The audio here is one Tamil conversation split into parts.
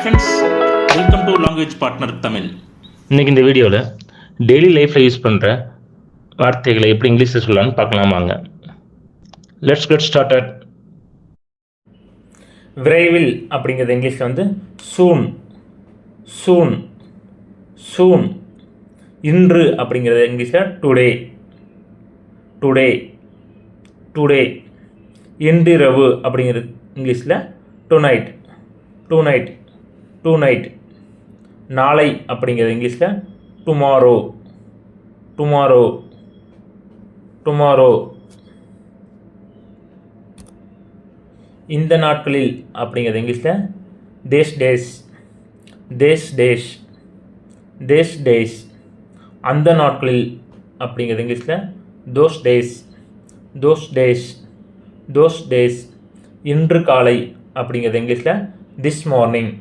Friends, welcome to language partner Tamil. இன்றைக்கி இந்த வீடியோவில் டெய்லி லைஃப்பில் யூஸ் பண்ணுற வார்த்தைகளை எப்படி இங்கிலீஷில் சொல்லலாம்னு பார்க்கலாம் வாங்க. Let's get started. விரைவில் அப்படிங்கிறது இங்கிலீஷில் வந்து சூன் சூன் சூன். இன்று அப்படிங்கிறது இங்கிலீஷில் டுடே டுடே டுடே. இன்றிரவு அப்படிங்கிறது இங்கிலீஷில் டுநைட் டுநைட் டுநைட். நாளை அப்படிங்கிறது இங்கிலீஷில் டுமாரோ டுமாரோ டுமாரோ. இந்த நாட்களில் அப்படிங்கிறது இங்கிலீஷில் these days these days these days. அந்த நாட்களில் அப்படிங்கிறது இங்கிலீஷில் those days those days those days. இன்று காலை அப்படிங்கிறது இங்கிலீஷில் this morning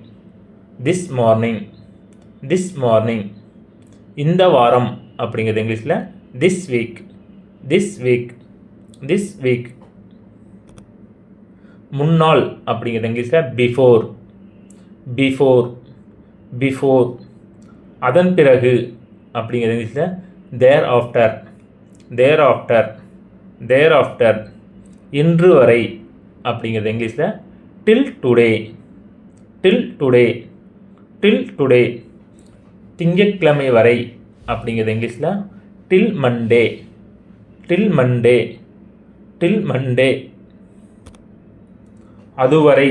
this morning this morning. இந்த வாரம் அப்படிங்கிறது இங்கிலீஷில் this week this week this week. முன்னாள் அப்படிங்கிறது இங்கிலீஷில் பிஃபோர் பிஃபோர் பிஃபோர். அதன் பிறகு அப்படிங்கிறது இங்கிலீஷில் thereafter thereafter thereafter. இன்று வரை அப்படிங்கிறது இங்கிலீஷில் till today till today till today. திங்கட்கிழமை வரை அப்படிங்கிறது இங்கிலீஷில் till Monday till Monday till Monday. அதுவரை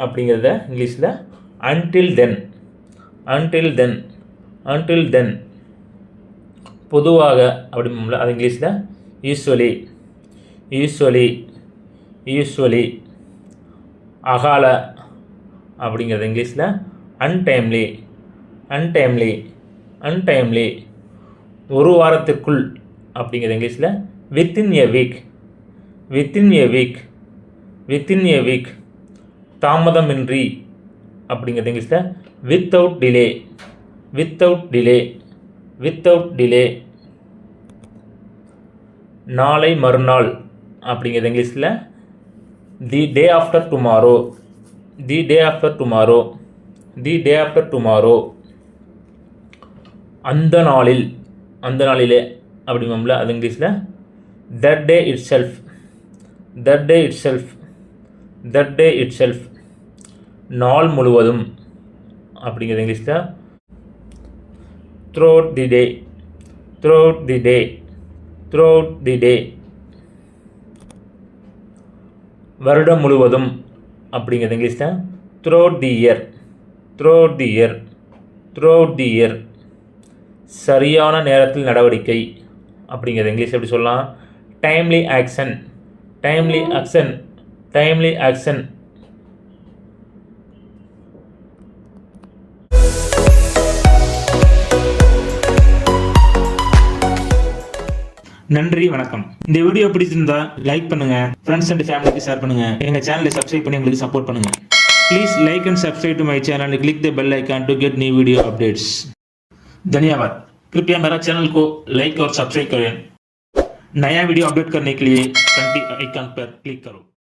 அப்படிங்கிறத இங்கிலீஷில் until then until then until then. பொதுவாக அப்படிம்போம்ல அது இங்கிலீஷில் யூஸ்வலி யூஸ்வலி யூஸ்வலி. அகால அப்படிங்கிறது இங்கிலீஷில் அன்டைம்லி அன்டைம்லி அன்டைம்லி. ஒரு வாரத்திற்குள் அப்படிங்கிறது இங்கிலீஷில் within a week within a week within a week. தாமதமின்றி அப்படிங்கிறது இங்கிலீஷில் without delay without delay without delay. நாளை மறுநாள் அப்படிங்கிறது இங்கிலீஷில் தி டே ஆஃப்டர் டுமாரோ தி டே ஆஃப்டர் டுமாரோ தி டே ஆஃப்டர் டுமாரோ. அந்த நாளில் அந்த நாளிலே அப்படிம்போம்ல அது இங்கிலீஷில் that day it self that day it self that day it self. நாள் முழுவதும் அப்படிங்கிறது இங்கிலீஷில் த்ரூஅவுட் தி டே த்ரூஅவுட் தி டே த்ரூஅவுட் தி டே. வருடம் முழுவதும் அப்படிங்கிறது இங்கிலீஷில் throughout the year throughout the year throughout the year. சரியான நேரத்தில் நடவடிக்கை அப்படிங்கிறது இங்கிலீஷ் எப்படி சொல்லலாம்? Timely action timely action timely action. நன்றி, வணக்கம். இந்த வீடியோ பிடிச்சிருந்தா லைக் பண்ணுங்க, ஃப்ரெண்ட்ஸ் அண்ட் ஃபேமிலிக்கு ஷேர் பண்ணுங்க, எங்க சேனலை சப்ஸ்கிரைப் பண்ணி எங்களுக்கு சப்போர்ட் பண்ணுங்க. Please like and subscribe to my channel and click the bell icon to get new video updates. धन्यवाद. कृपया मेरा चैनल को लाइक और सब्सक्राइब करें. नया वीडियो अपडेट करने के लिए घंटी आइकन पर क्लिक करो.